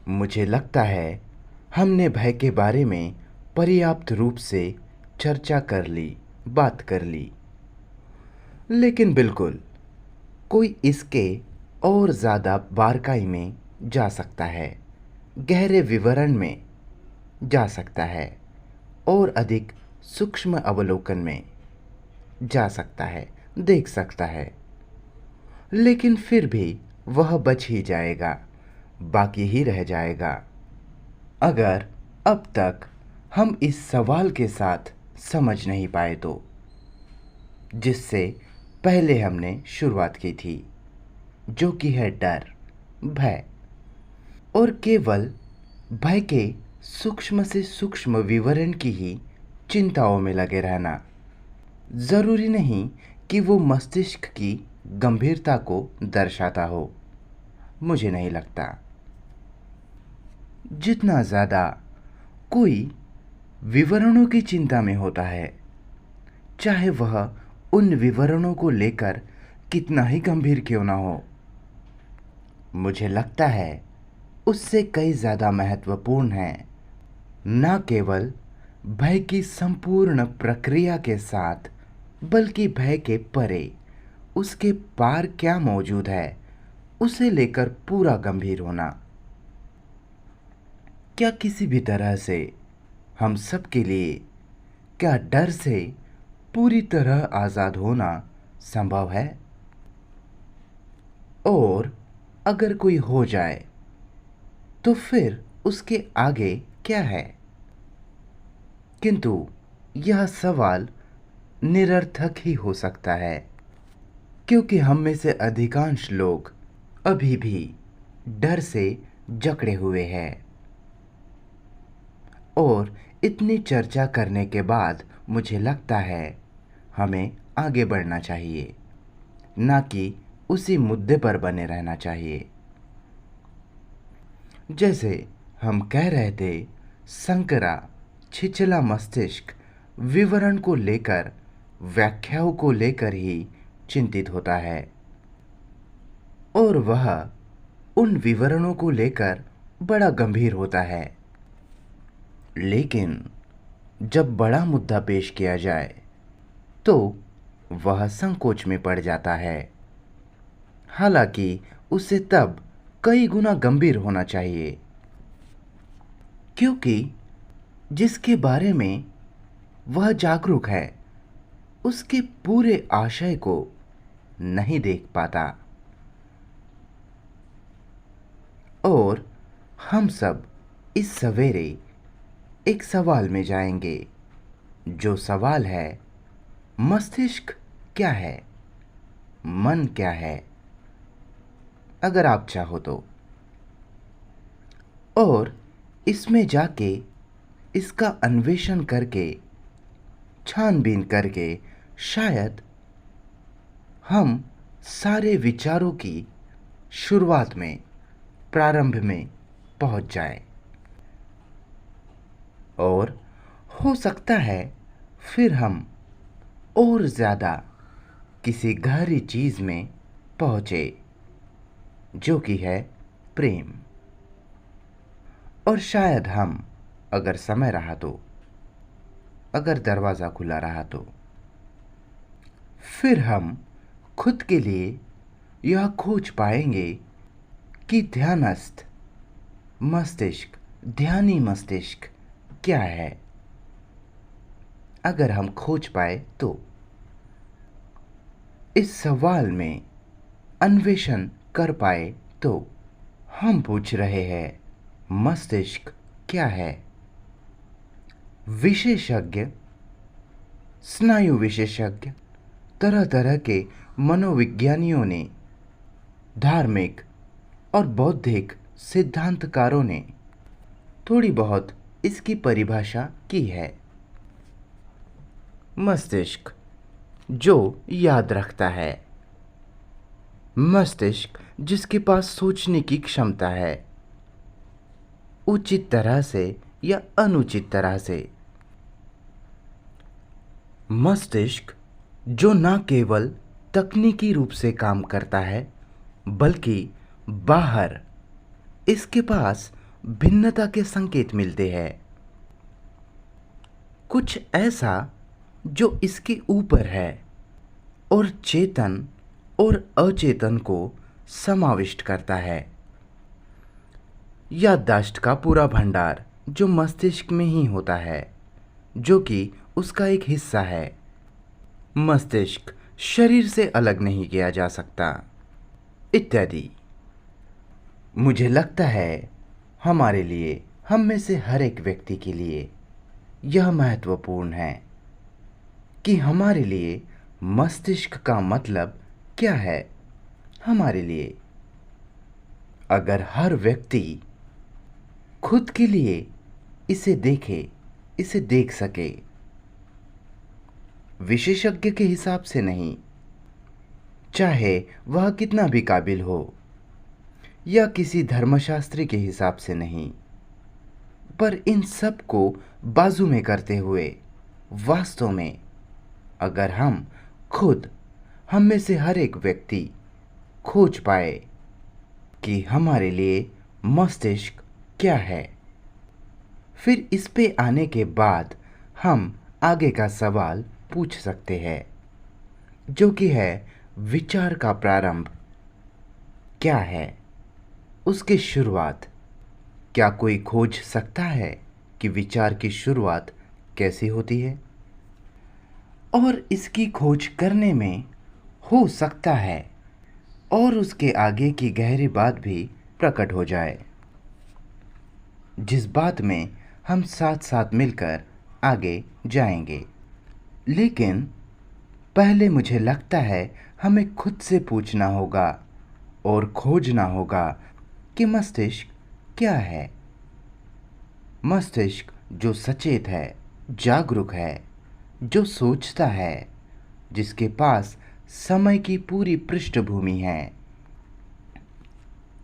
मुझे लगता है हमने भय के बारे में पर्याप्त रूप से चर्चा कर ली, बात कर ली। लेकिन बिल्कुल, कोई इसके और ज़्यादा बारकाई में जा सकता है, गहरे विवरण में जा सकता है और अधिक सूक्ष्म अवलोकन में जा सकता है, देख सकता है। लेकिन फिर भी वह बच ही जाएगा, बाकी ही रह जाएगा। अगर अब तक हम इस सवाल के साथ समझ नहीं पाए तो, जिससे पहले हमने शुरुआत की थी, जो कि है डर, भय, और केवल भय के सूक्ष्म से सूक्ष्म विवरण की ही चिंताओं में लगे रहना। ज़रूरी नहीं कि वो मस्तिष्क की गंभीरता को दर्शाता हो, मुझे नहीं लगता। जितना ज़्यादा कोई विवरणों की चिंता में होता है, चाहे वह उन विवरणों को लेकर कितना ही गंभीर क्यों ना हो, मुझे लगता है उससे कई ज़्यादा महत्वपूर्ण है न केवल भय की संपूर्ण प्रक्रिया के साथ, बल्कि भय के परे, उसके पार क्या मौजूद है, उसे लेकर पूरा गंभीर होना। क्या किसी भी तरह से हम सब के लिए क्या डर से पूरी तरह आज़ाद होना संभव है? और अगर कोई हो जाए तो फिर उसके आगे क्या है? किंतु यह सवाल निरर्थक ही हो सकता है, क्योंकि हम में से अधिकांश लोग अभी भी डर से जकड़े हुए हैं। और इतनी चर्चा करने के बाद मुझे लगता है हमें आगे बढ़ना चाहिए, ना कि उसी मुद्दे पर बने रहना चाहिए। जैसे हम कह रहे थे, संकरा छिछला मस्तिष्क विवरण को लेकर, व्याख्याओं को लेकर ही चिंतित होता है, और वह उन विवरणों को लेकर बड़ा गंभीर होता है। लेकिन जब बड़ा मुद्दा पेश किया जाए तो वह संकोच में पड़ जाता है, हालांकि उसे तब कई गुना गंभीर होना चाहिए, क्योंकि जिसके बारे में वह जागरूक है उसके पूरे आशय को नहीं देख पाता। और हम सब इस सवेरे एक सवाल में जाएंगे, जो सवाल है, मस्तिष्क क्या है, मन क्या है, अगर आप चाहो तो। और इसमें जाके इसका अन्वेषण करके, छानबीन करके, शायद हम सारे विचारों की शुरुआत में, प्रारंभ में पहुंच जाए। और हो सकता है फिर हम और ज़्यादा किसी गहरी चीज़ में पहुँचे, जो कि है प्रेम। और शायद हम, अगर समय रहा तो, अगर दरवाज़ा खुला रहा तो, फिर हम खुद के लिए यह खोज पाएंगे कि ध्यानस्थ मस्तिष्क, ध्यानी मस्तिष्क क्या है। अगर हम खोज पाए तो इस सवाल में अन्वेषण कर पाए तो हम पूछ रहे हैं, मस्तिष्क क्या है? विशेषज्ञ, स्नायु विशेषज्ञ, तरह तरह के मनोविज्ञानियों ने, धार्मिक और बौद्धिक सिद्धांतकारों ने थोड़ी बहुत इसकी परिभाषा की है। मस्तिष्क जो याद रखता है, मस्तिष्क जिसके पास सोचने की क्षमता है, उचित तरह से या अनुचित तरह से। मस्तिष्क जो न केवल तकनीकी रूप से काम करता है, बल्कि बाहर इसके पास भिन्नता के संकेत मिलते हैं, कुछ ऐसा जो इसके ऊपर है और चेतन और अचेतन को समाविष्ट करता है। याददाश्त का पूरा भंडार जो मस्तिष्क में ही होता है, जो कि उसका एक हिस्सा है। मस्तिष्क शरीर से अलग नहीं किया जा सकता, इत्यादि। मुझे लगता है हमारे लिए, हम में से हर एक व्यक्ति के लिए यह महत्वपूर्ण है कि हमारे लिए मस्तिष्क का मतलब क्या है। हमारे लिए अगर हर व्यक्ति खुद के लिए इसे देखे, इसे देख सके, विशेषज्ञ के हिसाब से नहीं, चाहे वह कितना भी काबिल हो, या किसी धर्मशास्त्री के हिसाब से नहीं, पर इन सब को बाजू में करते हुए वास्तव में अगर हम खुद, हम में से हर एक व्यक्ति खोज पाए कि हमारे लिए मस्तिष्क क्या है, फिर इस पे आने के बाद हम आगे का सवाल पूछ सकते हैं, जो कि है विचार का प्रारंभ क्या है, उसकी शुरुआत। क्या कोई खोज सकता है कि विचार की शुरुआत कैसी होती है? और इसकी खोज करने में हो सकता है और उसके आगे की गहरी बात भी प्रकट हो जाए, जिस बात में हम साथ साथ मिलकर आगे जाएंगे। लेकिन पहले मुझे लगता है हमें खुद से पूछना होगा और खोजना होगा कि मस्तिष्क क्या है। मस्तिष्क जो सचेत है, जागरूक है, जो सोचता है, जिसके पास समय की पूरी पृष्ठभूमि है।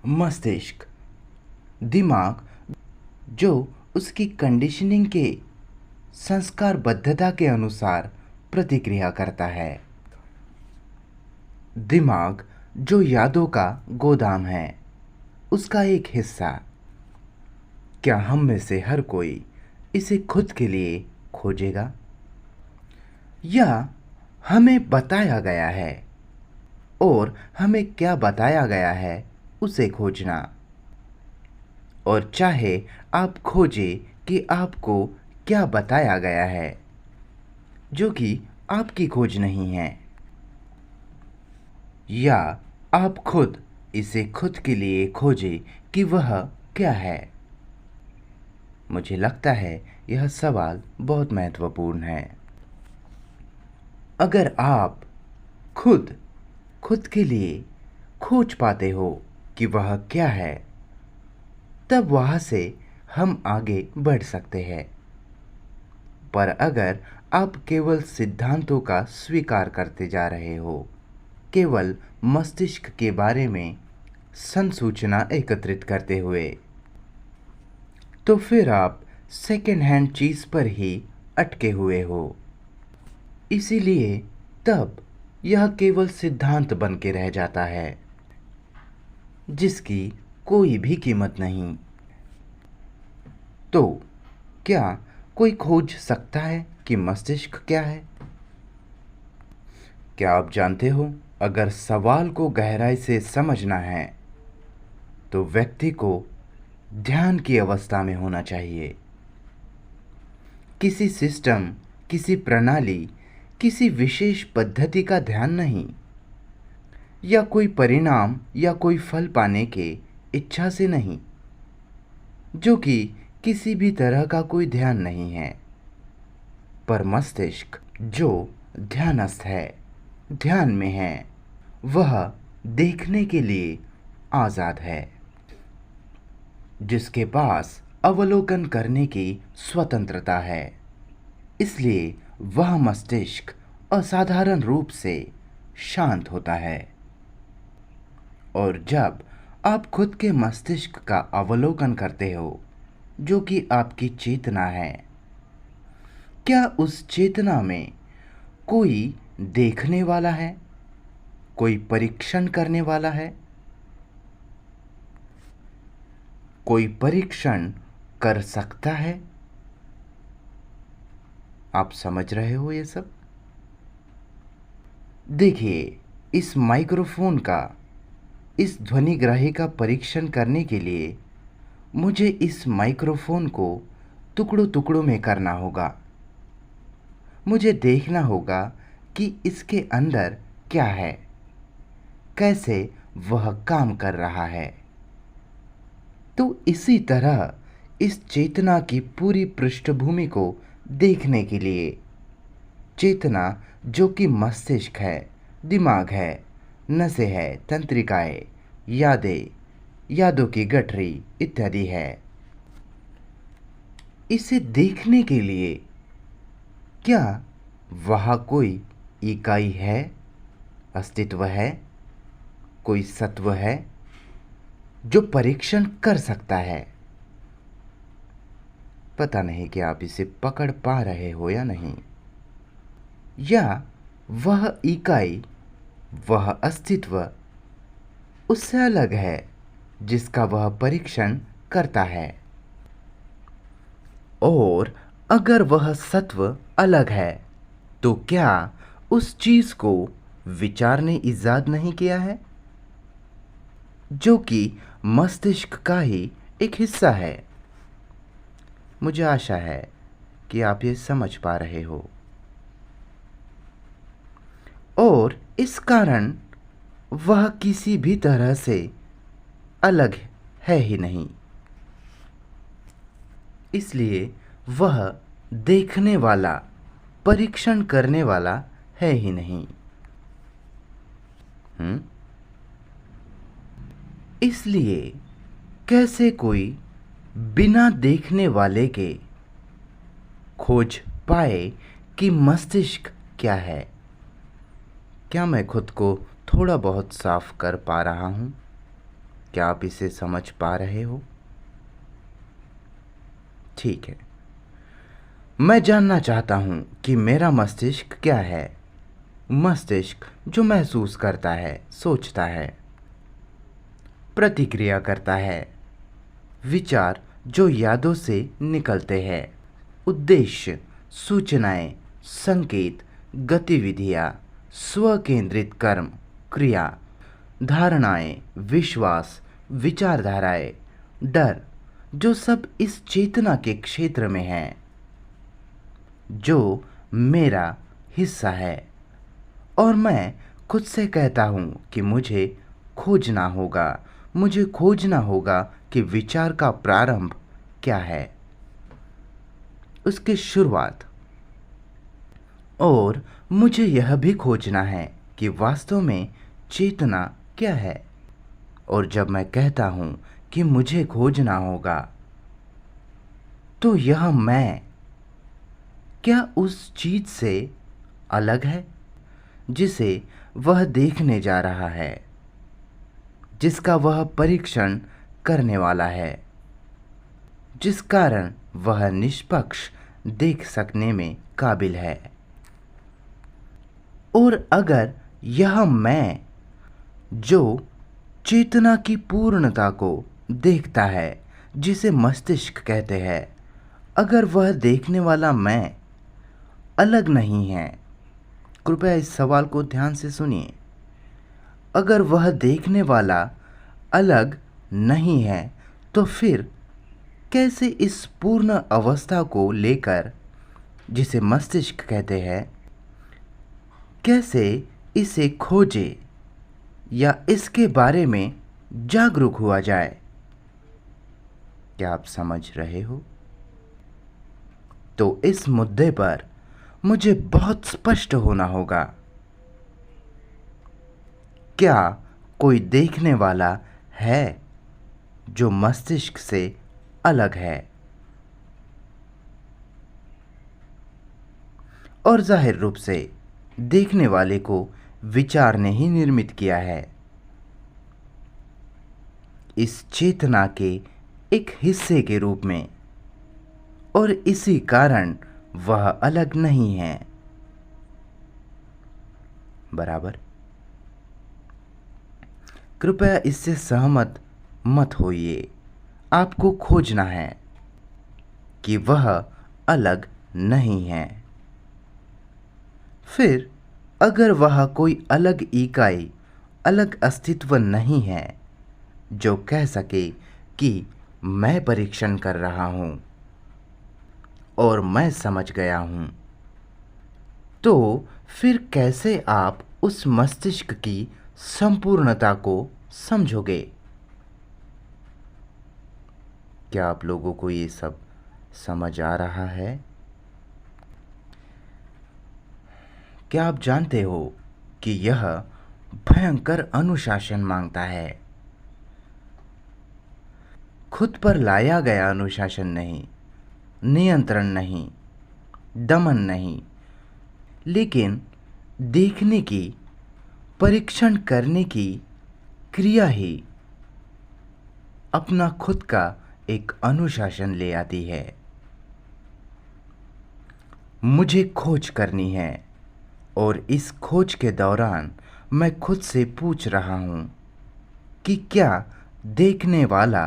मस्तिष्क, दिमाग जो उसकी कंडीशनिंग के संस्कारबद्धता के अनुसार प्रतिक्रिया करता है। दिमाग जो यादों का गोदाम है, उसका एक हिस्सा। क्या हम में से हर कोई इसे खुद के लिए खोजेगा, या हमें बताया गया है और हमें क्या बताया गया है उसे खोजना? और चाहे आप खोजें कि आपको क्या बताया गया है, जो कि आपकी खोज नहीं है, या आप खुद इसे खुद के लिए खोजें कि वह क्या है। मुझे लगता है यह सवाल बहुत महत्वपूर्ण है। अगर आप खुद खुद के लिए खोज पाते हो कि वह क्या है, तब वहाँ से हम आगे बढ़ सकते हैं। पर अगर आप केवल सिद्धांतों का स्वीकार करते जा रहे हो, केवल मस्तिष्क के बारे में संसूचना एकत्रित करते हुए, तो फिर आप सेकेंड हैंड चीज़ पर ही अटके हुए हो। इसीलिए तब यह केवल सिद्धांत बन के रह जाता है, जिसकी कोई भी कीमत नहीं। तो क्या कोई खोज सकता है कि मस्तिष्क क्या है? क्या आप जानते हो, अगर सवाल को गहराई से समझना है तो व्यक्ति को ध्यान की अवस्था में होना चाहिए। किसी सिस्टम, किसी प्रणाली, किसी विशेष पद्धति का ध्यान नहीं, या कोई परिणाम या कोई फल पाने के इच्छा से नहीं, जो कि किसी भी तरह का कोई ध्यान नहीं है। पर मस्तिष्क जो ध्यानस्थ है, ध्यान में है, वह देखने के लिए आज़ाद है, जिसके पास अवलोकन करने की स्वतंत्रता है। इसलिए वह मस्तिष्क असाधारण रूप से शांत होता है। और जब आप खुद के मस्तिष्क का अवलोकन करते हो, जो कि आपकी चेतना है, क्या उस चेतना में कोई देखने वाला है, कोई परीक्षण करने वाला है? कोई परीक्षण कर सकता है? आप समझ रहे हो ये सब? देखिए, इस माइक्रोफोन का, इस ध्वनिग्राही का परीक्षण करने के लिए मुझे इस माइक्रोफोन को टुकड़ों टुकड़ों में करना होगा। मुझे देखना होगा कि इसके अंदर क्या है, कैसे वह काम कर रहा है। तो इसी तरह इस चेतना की पूरी पृष्ठभूमि को देखने के लिए, चेतना जो कि मस्तिष्क है, दिमाग है, नसें है, तंत्रिकाएं, यादें, यादों की गठरी इत्यादि है, इसे देखने के लिए क्या वहाँ कोई इकाई है, अस्तित्व है, कोई सत्व है जो परीक्षण कर सकता है? पता नहीं कि आप इसे पकड़ पा रहे हो या नहीं। या वह इकाई, वह अस्तित्व उससे अलग है जिसका वह परीक्षण करता है। और अगर वह सत्व अलग है तो क्या उस चीज को विचार ने इजाद नहीं किया है, जो कि मस्तिष्क का ही एक हिस्सा है? मुझे आशा है कि आप ये समझ पा रहे हो। और इस कारण वह किसी भी तरह से अलग है ही नहीं, इसलिए वह देखने वाला, परीक्षण करने वाला है ही नहीं। इसलिए कैसे कोई बिना देखने वाले के खोज पाए कि मस्तिष्क क्या है? क्या मैं खुद को थोड़ा बहुत साफ कर पा रहा हूं? क्या आप इसे समझ पा रहे हो? ठीक है, मैं जानना चाहता हूं कि मेरा मस्तिष्क क्या है। मस्तिष्क जो महसूस करता है, सोचता है, प्रतिक्रिया करता है, विचार जो यादों से निकलते हैं, उद्देश्य, सूचनाएं, संकेत, गतिविधियां, स्वकेंद्रित कर्म, क्रिया, धारणाएं, विश्वास, विचारधाराएं, डर, जो सब इस चेतना के क्षेत्र में है, जो मेरा हिस्सा है। और मैं खुद से कहता हूँ कि मुझे खोजना होगा, मुझे खोजना होगा कि विचार का प्रारंभ क्या है, उसकी शुरुआत। और मुझे यह भी खोजना है कि वास्तव में चेतना क्या है। और जब मैं कहता हूँ कि मुझे खोजना होगा, तो यह मैं क्या उस चीज से अलग है जिसे वह देखने जा रहा है, जिसका वह परीक्षण करने वाला है, जिस कारण वह निष्पक्ष देख सकने में काबिल है। और अगर यह मैं जो चेतना की पूर्णता को देखता है, जिसे मस्तिष्क कहते हैं, अगर वह देखने वाला मैं अलग नहीं है, कृपया इस सवाल को ध्यान से सुनिए, अगर वह देखने वाला अलग नहीं है तो फिर कैसे इस पूर्ण अवस्था को लेकर, जिसे मस्तिष्क कहते हैं, कैसे इसे खोजे या इसके बारे में जागरूक हुआ जाए? क्या आप समझ रहे हो? तो इस मुद्दे पर मुझे बहुत स्पष्ट होना होगा। क्या कोई देखने वाला है जो मस्तिष्क से अलग है? और जाहिर रूप से देखने वाले को विचार ने ही निर्मित किया है, इस चेतना के एक हिस्से के रूप में। और इसी कारण वह अलग नहीं है। बराबर? कृपया इससे सहमत मत होइए। आपको खोजना है कि वह अलग नहीं है। फिर अगर वह कोई अलग इकाई, अलग अस्तित्व नहीं है जो कह सके कि मैं परीक्षण कर रहा हूँ और मैं समझ गया हूँ, तो फिर कैसे आप उस मस्तिष्क की संपूर्णता को समझोगे? क्या आप लोगों को ये सब समझ आ रहा है? क्या आप जानते हो कि यह भयंकर अनुशासन मांगता है? खुद पर लाया गया अनुशासन नहीं, नियंत्रण नहीं, दमन नहीं, लेकिन देखने की, परीक्षण करने की क्रिया ही अपना खुद का एक अनुशासन ले आती है। मुझे खोज करनी है और इस खोज के दौरान मैं खुद से पूछ रहा हूँ कि क्या देखने वाला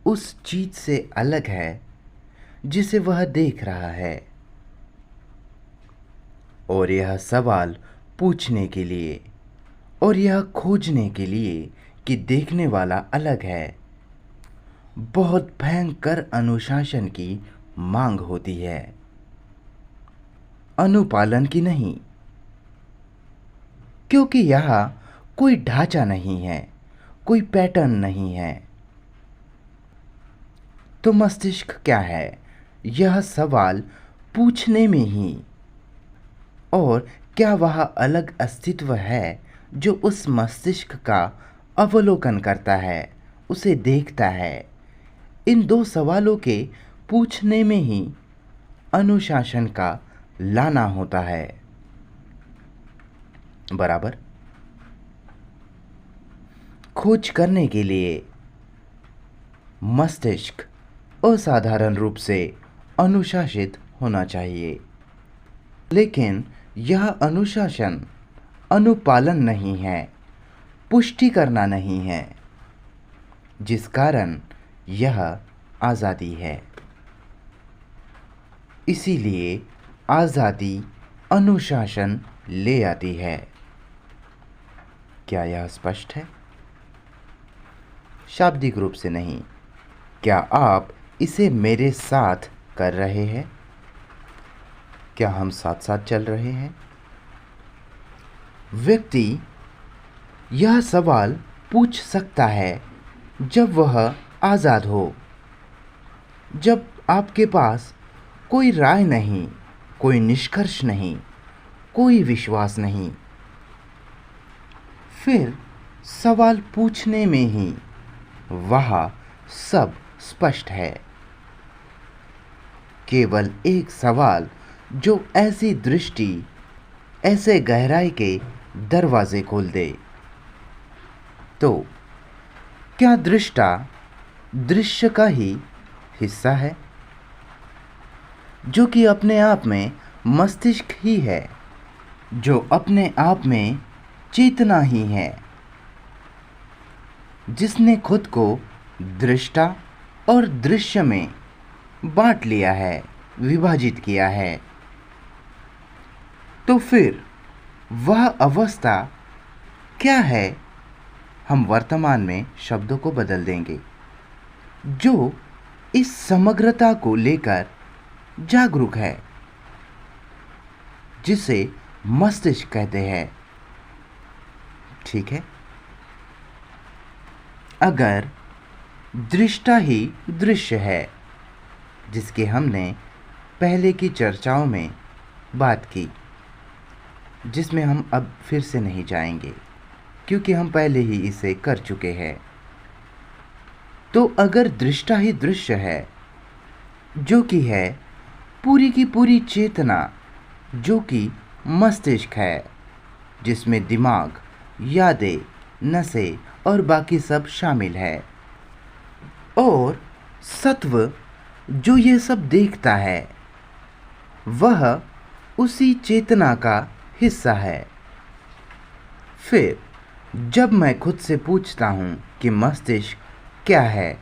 उस चीज़ से अलग है जिसे वह देख रहा है। और यह सवाल पूछने के लिए और यह खोजने के लिए कि देखने वाला अलग है, बहुत भयंकर अनुशासन की मांग होती है, अनुपालन की नहीं। क्योंकि यहाँ कोई ढांचा नहीं है, कोई पैटर्न नहीं है। तो मस्तिष्क क्या है? यह सवाल पूछने में ही। और क्या वह अलग अस्तित्व है जो उस मस्तिष्क का अवलोकन करता है, उसे देखता है? इन दो सवालों के पूछने में ही अनुशासन का लाना होता है। बराबर। खोज करने के लिए मस्तिष्क असाधारण रूप से अनुशासित होना चाहिए, लेकिन यह अनुशासन अनुपालन नहीं है, पुष्टि करना नहीं है, जिस कारण यह आज़ादी है। इसीलिए आज़ादी अनुशासन ले आती है। क्या यह स्पष्ट है? शाब्दिक रूप से नहीं। क्या आप इसे मेरे साथ कर रहे हैं? क्या हम साथ साथ चल रहे हैं? व्यक्ति यह सवाल पूछ सकता है जब वह आज़ाद हो, जब आपके पास कोई राय नहीं, कोई निष्कर्ष नहीं, कोई विश्वास नहीं। फिर सवाल पूछने में ही वह सब स्पष्ट है। केवल एक सवाल जो ऐसी दृष्टि, ऐसे गहराई के दरवाजे खोल दे। तो क्या दृष्टा दृश्य का ही हिस्सा है, जो कि अपने आप में मस्तिष्क ही है, जो अपने आप में चेतना ही है, जिसने खुद को दृष्टा और दृश्य में बांट लिया है, विभाजित किया है। तो फिर वह अवस्था क्या है? हम वर्तमान में शब्दों को बदल देंगे, जो इस समग्रता को लेकर जागरूक है, जिसे मस्तिष्क कहते हैं। ठीक है। अगर दृष्टा ही दृश्य है, जिसकी हमने पहले की चर्चाओं में बात की, जिसमें हम अब फिर से नहीं जाएंगे क्योंकि हम पहले ही इसे कर चुके हैं। तो अगर दृष्टा ही दृश्य है, जो कि है पूरी की पूरी चेतना, जो कि मस्तिष्क है, जिसमें दिमाग, यादें, नसें और बाकी सब शामिल है, और सत्व जो ये सब देखता है, वह उसी चेतना का हिस्सा है। फिर जब मैं खुद से पूछता हूँ कि मस्तिष्क क्या है,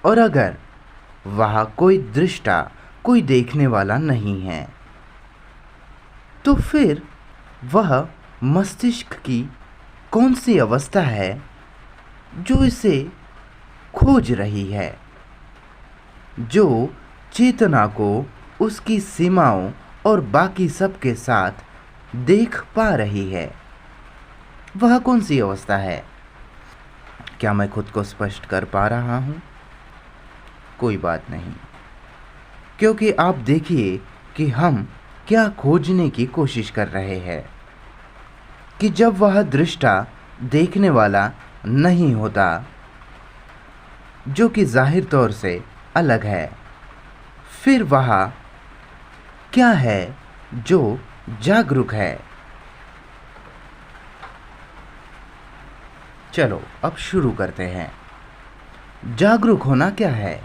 और अगर वहाँ कोई दृष्टा, कोई देखने वाला नहीं है, तो फिर वह मस्तिष्क की कौन सी अवस्था है जो इसे खोज रही है, जो चेतना को उसकी सीमाओं और बाकी सब के साथ देख पा रही है? वह कौन सी अवस्था है? क्या मैं खुद को स्पष्ट कर पा रहा हूँ? कोई बात नहीं, क्योंकि आप देखिए कि हम क्या खोजने की कोशिश कर रहे हैं कि जब वह दृष्टा, देखने वाला नहीं होता, जो कि जाहिर तौर से अलग है, फिर वह क्या है जो जागरूक है? चलो अब शुरू करते हैं। जागरूक होना क्या है?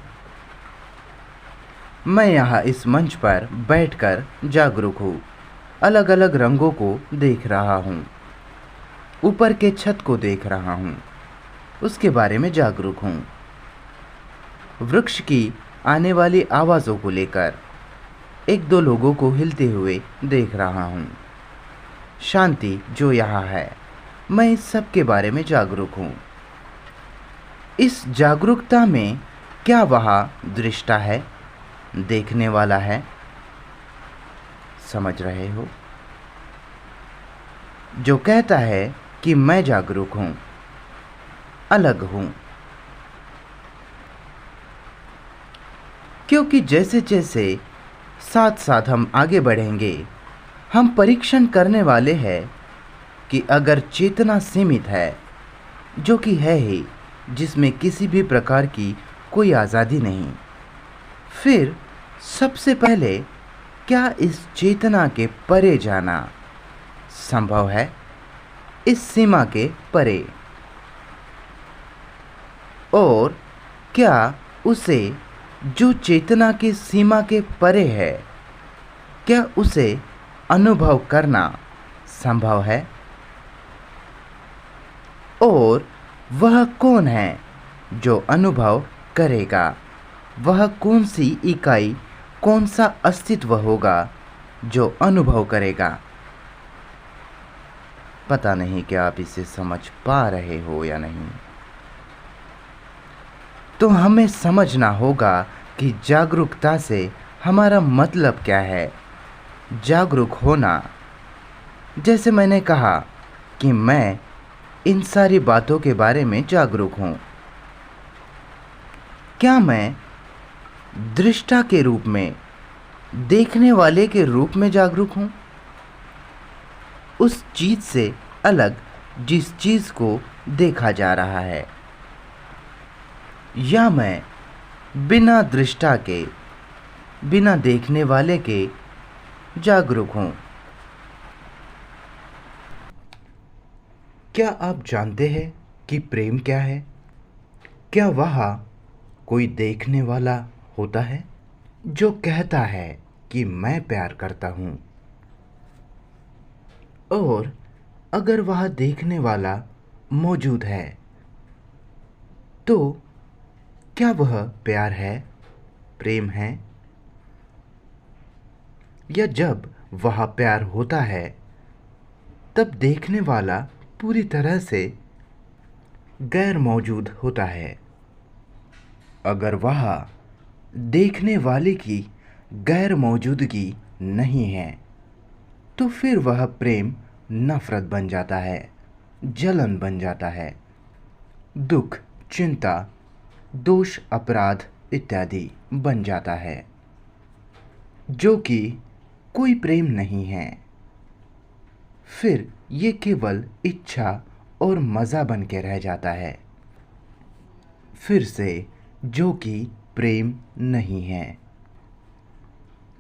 मैं यहाँ इस मंच पर बैठकर जागरूक हूँ, अलग अलग रंगों को देख रहा हूँ, ऊपर के छत को देख रहा हूँ, उसके बारे में जागरूक हूँ। वृक्ष की आने वाली आवाज़ों को लेकर एक दो लोगों को हिलते हुए देख रहा हूँ। शांति जो यहाँ है, मैं इस सब के बारे में जागरूक हूँ। इस जागरूकता में क्या वह दृष्टा है, देखने वाला है? समझ रहे हो? जो कहता है कि मैं जागरूक हूँ, अलग हूँ, क्योंकि जैसे जैसे साथ साथ हम आगे बढ़ेंगे, हम परीक्षण करने वाले हैं कि अगर चेतना सीमित है, जो कि है ही, जिसमें किसी भी प्रकार की कोई आज़ादी नहीं, फिर सबसे पहले क्या इस चेतना के परे जाना संभव है? इस सीमा के परे? और क्या उसे, जो चेतना की सीमा के परे है, क्या उसे अनुभव करना संभव है? और वह कौन है जो अनुभव करेगा? वह कौन सी इकाई, कौन सा अस्तित्व होगा जो अनुभव करेगा? पता नहीं कि आप इसे समझ पा रहे हो या नहीं। तो हमें समझना होगा कि जागरूकता से हमारा मतलब क्या है। जागरूक होना, जैसे मैंने कहा कि मैं इन सारी बातों के बारे में जागरूक हूँ। क्या मैं दृष्टा के रूप में, देखने वाले के रूप में जागरूक हूँ? उस चीज़ से अलग जिस चीज़ को देखा जा रहा है, या मैं बिना दृष्टा के, बिना देखने वाले के जागरूक हूँ? क्या आप जानते हैं कि प्रेम क्या है? क्या वह कोई देखने वाला होता है जो कहता है कि मैं प्यार करता हूँ, और अगर वह देखने वाला मौजूद है तो क्या वह प्यार है, प्रेम है? या जब वह प्यार होता है तब देखने वाला पूरी तरह से गैर मौजूद होता है। अगर वह देखने वाले की गैर मौजूदगी नहीं है तो फिर वह प्रेम नफरत बन जाता है, जलन बन जाता है, दुख, चिंता, दोष, अपराध इत्यादि बन जाता है, जो कि कोई प्रेम नहीं है। फिर ये केवल इच्छा और मज़ा बन के रह जाता है, फिर से, जो कि प्रेम नहीं है,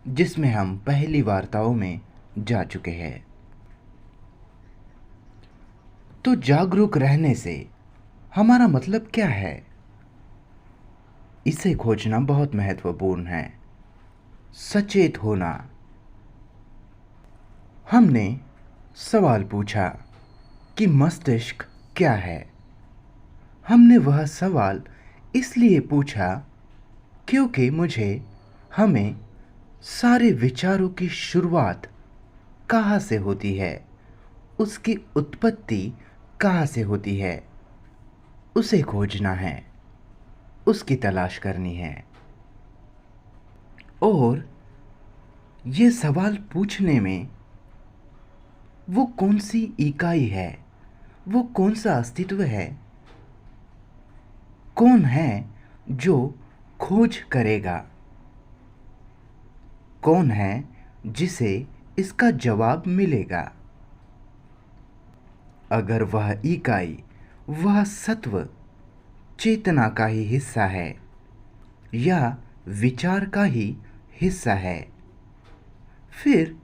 जिसमें हम पहली वार्ताओं में जा चुके हैं। तो जागरूक रहने से हमारा मतलब क्या है? इसे खोजना बहुत महत्वपूर्ण है। सचेत होना। हमने सवाल पूछा कि मस्तिष्क क्या है। हमने वह सवाल इसलिए पूछा क्योंकि मुझे हमें सारे विचारों की शुरुआत कहाँ से होती है, उसकी उत्पत्ति कहाँ से होती है, उसे खोजना है, उसकी तलाश करनी है। और ये सवाल पूछने में वो कौन सी इकाई है, वो कौन सा अस्तित्व है, कौन है जो खोज करेगा, कौन है जिसे इसका जवाब मिलेगा। अगर वह इकाई, वह सत्व चेतना का ही हिस्सा है या विचार का ही हिस्सा है, फिर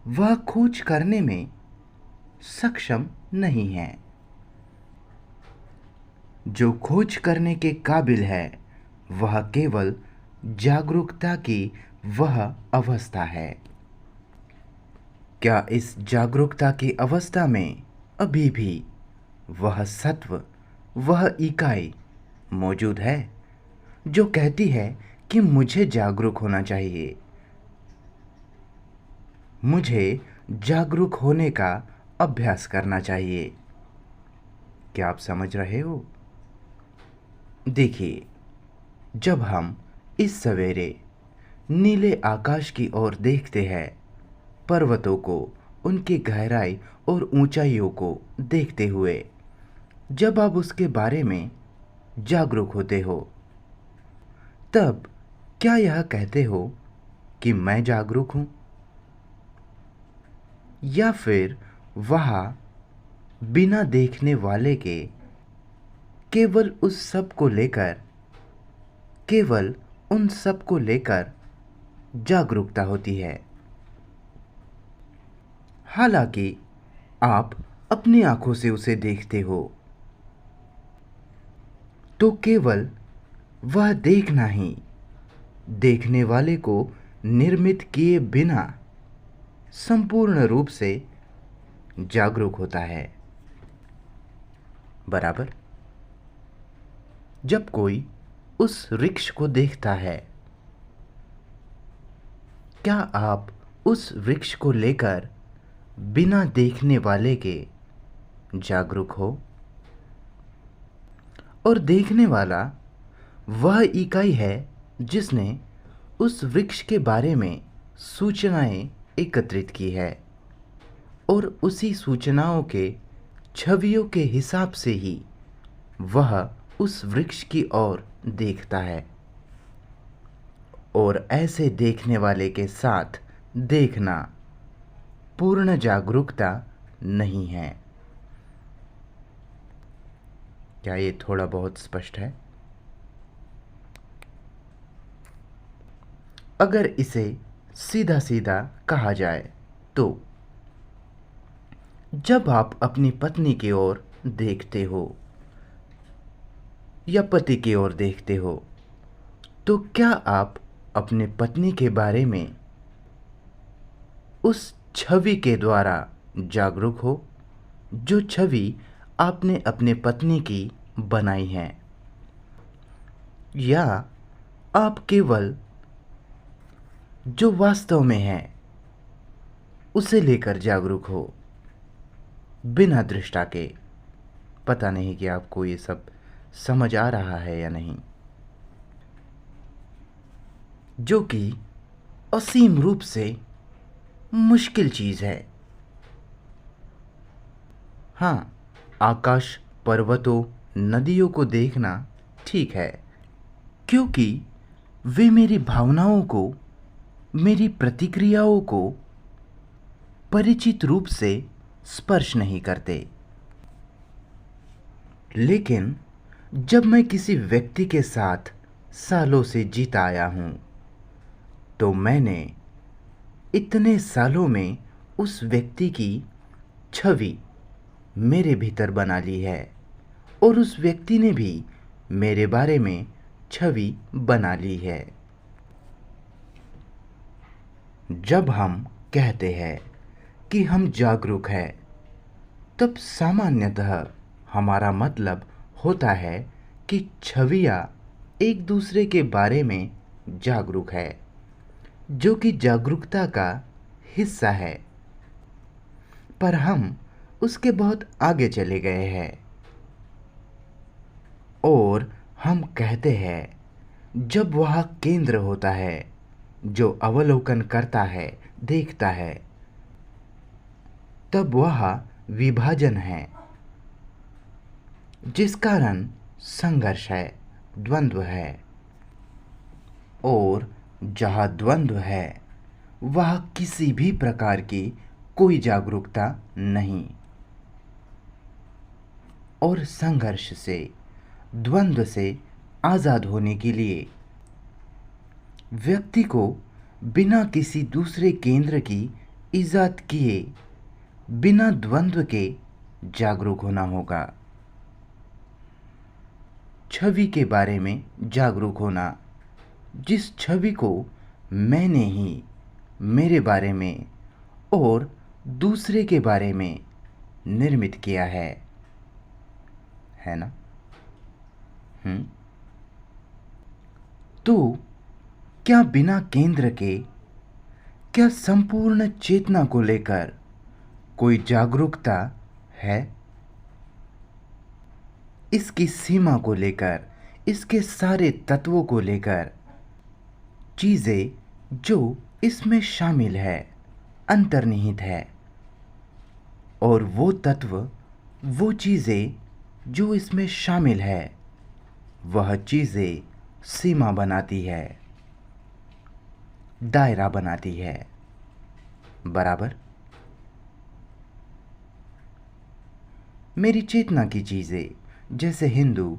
वह खोज करने में सक्षम नहीं है। जो खोज करने के काबिल है वह केवल जागरूकता की वह अवस्था है। क्या इस जागरूकता की अवस्था में अभी भी वह सत्व, वह इकाई मौजूद है जो कहती है कि मुझे जागरूक होना चाहिए, मुझे जागरूक होने का अभ्यास करना चाहिए? क्या आप समझ रहे हो? देखिए, जब हम इस सवेरे नीले आकाश की ओर देखते हैं, पर्वतों को, उनकी गहराई और ऊंचाइयों को देखते हुए, जब आप उसके बारे में जागरूक होते हो, तब क्या यह कहते हो कि मैं जागरूक हूं? या फिर वहाँ बिना देखने वाले के केवल उस सब को लेकर, केवल उन सब को लेकर जागरूकता होती है? हालांकि आप अपनी आंखों से उसे देखते हो, तो केवल वह देखना ही देखने वाले को निर्मित किए बिना संपूर्ण रूप से जागरूक होता है। बराबर? जब कोई उस वृक्ष को देखता है, क्या आप उस वृक्ष को लेकर बिना देखने वाले के जागरूक हो? और देखने वाला वह इकाई है जिसने उस वृक्ष के बारे में सूचनाएं एकत्रित की है और उसी सूचनाओं के छवियों के हिसाब से ही वह उस वृक्ष की ओर देखता है। और ऐसे देखने वाले के साथ देखना पूर्ण जागरूकता नहीं है। क्या ये थोड़ा बहुत स्पष्ट है? अगर इसे सीधा सीधा कहा जाए तो जब आप अपनी पत्नी की ओर देखते हो या पति की ओर देखते हो, तो क्या आप अपने पत्नी के बारे में उस छवि के द्वारा जागरूक हो जो छवि आपने अपने पत्नी की बनाई है? या आप केवल जो वास्तव में है उसे लेकर जागरूक हो बिना दृष्टा के? पता नहीं कि आपको ये सब समझ आ रहा है या नहीं, जो कि असीम रूप से मुश्किल चीज है। हाँ, आकाश, पर्वतों, नदियों को देखना ठीक है, क्योंकि वे मेरी भावनाओं को, मेरी प्रतिक्रियाओं को परिचित रूप से स्पर्श नहीं करते। लेकिन जब मैं किसी व्यक्ति के साथ सालों से जीता आया हूं, तो मैंने इतने सालों में उस व्यक्ति की छवि मेरे भीतर बना ली है और उस व्यक्ति ने भी मेरे बारे में छवि बना ली है। जब हम कहते हैं कि हम जागरूक हैं, तब सामान्यतः हमारा मतलब होता है कि छवियाँ एक दूसरे के बारे में जागरूक है, जो कि जागरूकता का हिस्सा है। पर हम उसके बहुत आगे चले गए हैं और हम कहते हैं जब वह केंद्र होता है जो अवलोकन करता है, देखता है, तब वह विभाजन है, जिस कारण संघर्ष है, द्वंद्व है। और जहाँ द्वंद्व है वह किसी भी प्रकार की कोई जागरूकता नहीं। और संघर्ष से, द्वंद्व से आज़ाद होने के लिए व्यक्ति को बिना किसी दूसरे केंद्र की इजाद किए, बिना द्वंद्व के जागरूक होना होगा। छवि के बारे में जागरूक होना, जिस छवि को मैंने ही मेरे बारे में और दूसरे के बारे में निर्मित किया है ना? तो क्या बिना केंद्र के, क्या संपूर्ण चेतना को लेकर कोई जागरूकता है? इसकी सीमा को लेकर, इसके सारे तत्वों को लेकर, चीज़ें जो इसमें शामिल है, अंतर्निहित है। और वो तत्व, वो चीज़ें जो इसमें शामिल है, वह चीज़ें सीमा बनाती है, दायरा बनाती है। बराबर? मेरी चेतना की चीज़ें, जैसे हिंदू,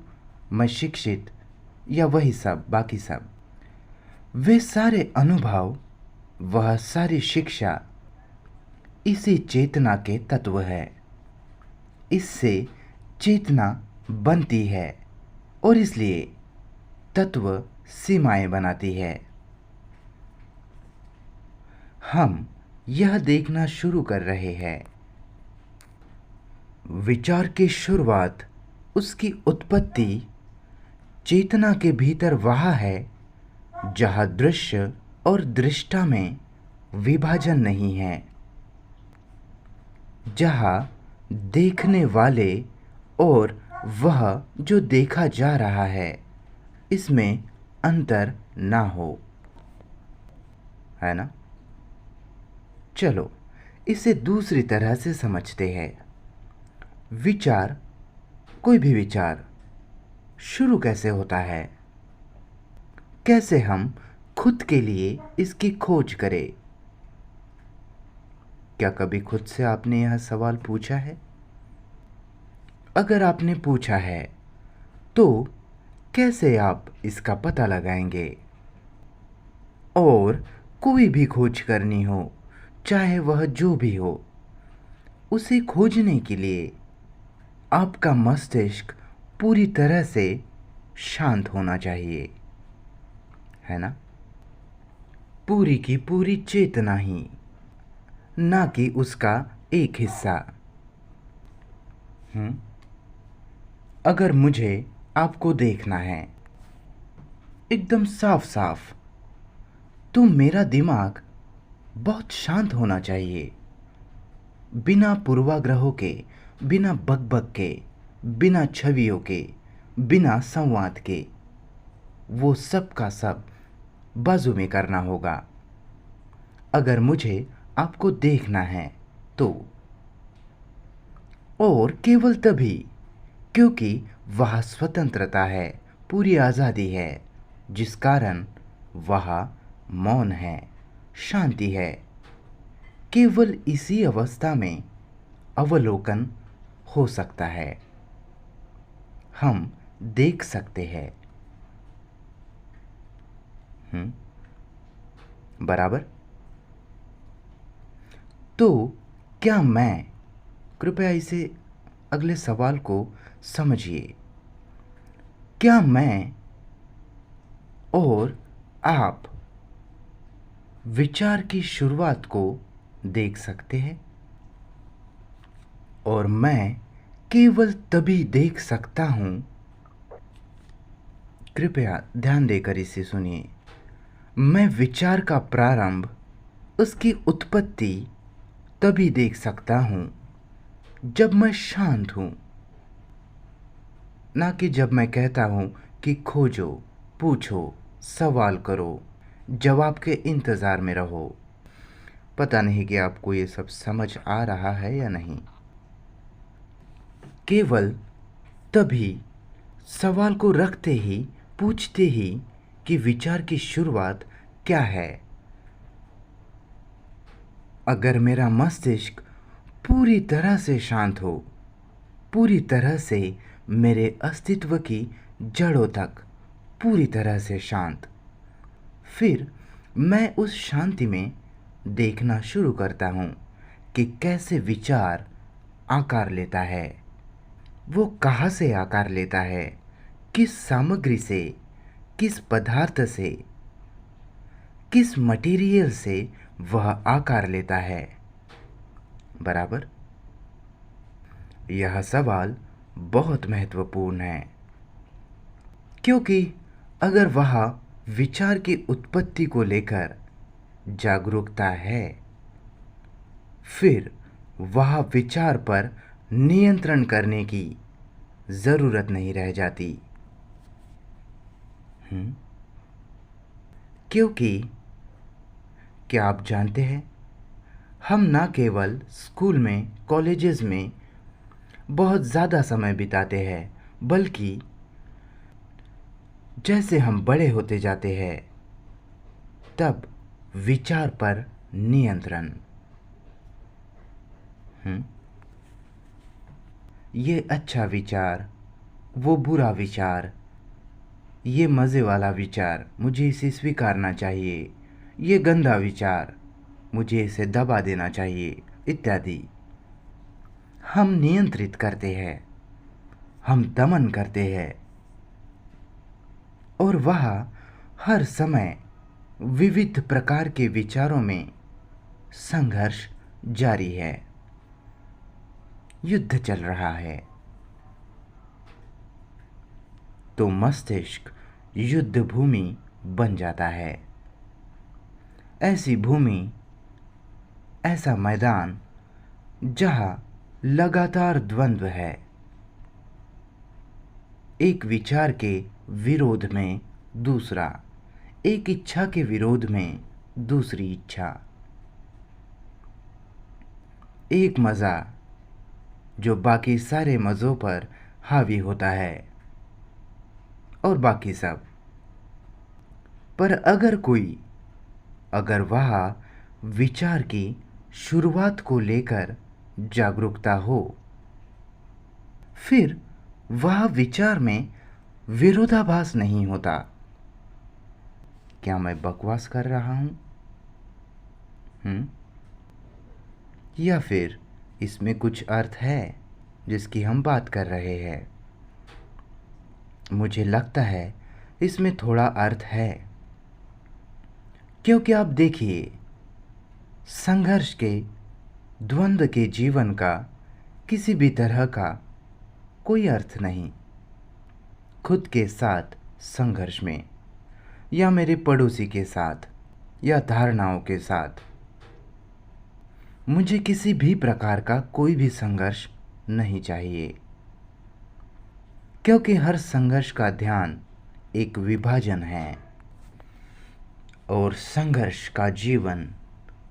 मैं शिक्षित, या वही सब, बाकी सब, वे सारे अनुभव, वह सारी शिक्षा इसी चेतना के तत्व है। इससे चेतना बनती है और इसलिए तत्व सीमाएं बनाती है। हम यह देखना शुरू कर रहे हैं, विचार की शुरुआत, उसकी उत्पत्ति चेतना के भीतर वहाँ है जहाँ दृश्य और दृष्टा में विभाजन नहीं है, जहाँ देखने वाले और वह जो देखा जा रहा है इसमें अंतर ना हो, है ना? चलो इसे दूसरी तरह से समझते हैं। विचार, कोई भी विचार शुरू कैसे होता है? कैसे हम खुद के लिए इसकी खोज करें? क्या कभी खुद से आपने यह सवाल पूछा है? अगर आपने पूछा है तो कैसे आप इसका पता लगाएंगे? और कोई भी खोज करनी हो, चाहे वह जो भी हो, उसे खोजने के लिए आपका मस्तिष्क पूरी तरह से शांत होना चाहिए, है ना? पूरी की पूरी चेतना ही, ना कि उसका एक हिस्सा। अगर मुझे आपको देखना है एकदम साफ साफ, तो मेरा दिमाग बहुत शांत होना चाहिए, बिना पूर्वाग्रहों के, बिना बकबक के, बिना छवियों के, बिना संवाद के। वो सब का सब बाजू में करना होगा अगर मुझे आपको देखना है तो। और केवल तभी, क्योंकि वह स्वतंत्रता है, पूरी आज़ादी है, जिस कारण वह मौन है, शांति है। केवल इसी अवस्था में अवलोकन हो सकता है, हम देख सकते हैं। बराबर? तो क्या मैं, कृपया इसे, अगले सवाल को समझिए, क्या मैं और आप विचार की शुरुआत को देख सकते हैं? और मैं केवल तभी देख सकता हूं कृपया ध्यान देकर इसे सुनिए। मैं विचार का प्रारंभ, उसकी उत्पत्ति तभी देख सकता हूँ जब मैं शांत हूँ, ना कि जब मैं कहता हूँ कि खोजो, पूछो, सवाल करो, जवाब के इंतज़ार में रहो। पता नहीं कि आपको ये सब समझ आ रहा है या नहीं। केवल तभी, सवाल को रखते ही, पूछते ही कि विचार की शुरुआत क्या है, अगर मेरा मस्तिष्क पूरी तरह से शांत हो, पूरी तरह से मेरे अस्तित्व की जड़ों तक पूरी तरह से शांत, फिर मैं उस शांति में देखना शुरू करता हूँ कि कैसे विचार आकार लेता है। वो कहाँ से आकार लेता है, किस सामग्री से, किस पदार्थ से, किस मटेरियल से वह आकार लेता है। बराबर। यह सवाल बहुत महत्वपूर्ण है, क्योंकि अगर वह विचार की उत्पत्ति को लेकर जागरूकता है, फिर वह विचार पर नियंत्रण करने की ज़रूरत नहीं रह जाती। क्योंकि क्या आप जानते हैं, हम ना केवल स्कूल में, कॉलेजेस में बहुत ज़्यादा समय बिताते हैं, बल्कि जैसे हम बड़े होते जाते हैं, तब विचार पर नियंत्रण। ये अच्छा विचार, वो बुरा विचार, ये मज़े वाला विचार, मुझे इसे स्वीकारना चाहिए, ये गंदा विचार, मुझे इसे दबा देना चाहिए, इत्यादि। हम नियंत्रित करते हैं, हम दमन करते हैं, और वह हर समय विविध प्रकार के विचारों में संघर्ष जारी है, युद्ध चल रहा है। तो मस्तिष्क युद्ध भूमि बन जाता है। ऐसी भूमि, ऐसा मैदान जहां लगातार द्वंद्व है, एक विचार के विरोध में दूसरा, एक इच्छा के विरोध में दूसरी इच्छा, एक मज़ा जो बाकी सारे मज़ों पर हावी होता है, और बाकी सब। पर अगर वह विचार की शुरुआत को लेकर जागरूकता हो, फिर वह विचार में विरोधाभास नहीं होता। क्या मैं बकवास कर रहा हूँ? या फिर इसमें कुछ अर्थ है जिसकी हम बात कर रहे हैं? मुझे लगता है इसमें थोड़ा अर्थ है, क्योंकि आप देखिए, संघर्ष के, द्वंद्व के जीवन का किसी भी तरह का कोई अर्थ नहीं। खुद के साथ संघर्ष में, या मेरे पड़ोसी के साथ, या धारणाओं के साथ, मुझे किसी भी प्रकार का कोई भी संघर्ष नहीं चाहिए, क्योंकि हर संघर्ष का ध्यान एक विभाजन है, और संघर्ष का जीवन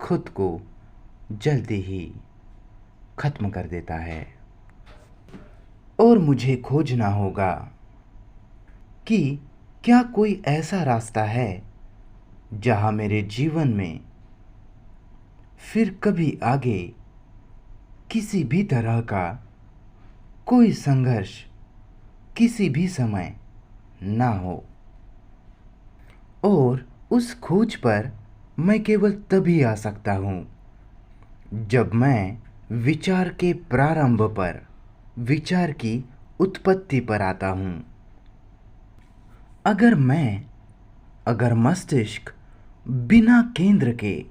खुद को जल्दी ही खत्म कर देता है। और मुझे खोजना होगा कि क्या कोई ऐसा रास्ता है जहां मेरे जीवन में फिर कभी आगे किसी भी तरह का कोई संघर्ष किसी भी समय ना हो। और उस खोज पर मैं केवल तभी आ सकता हूँ जब मैं विचार के प्रारंभ पर, विचार की उत्पत्ति पर आता हूँ। अगर मस्तिष्क बिना केंद्र के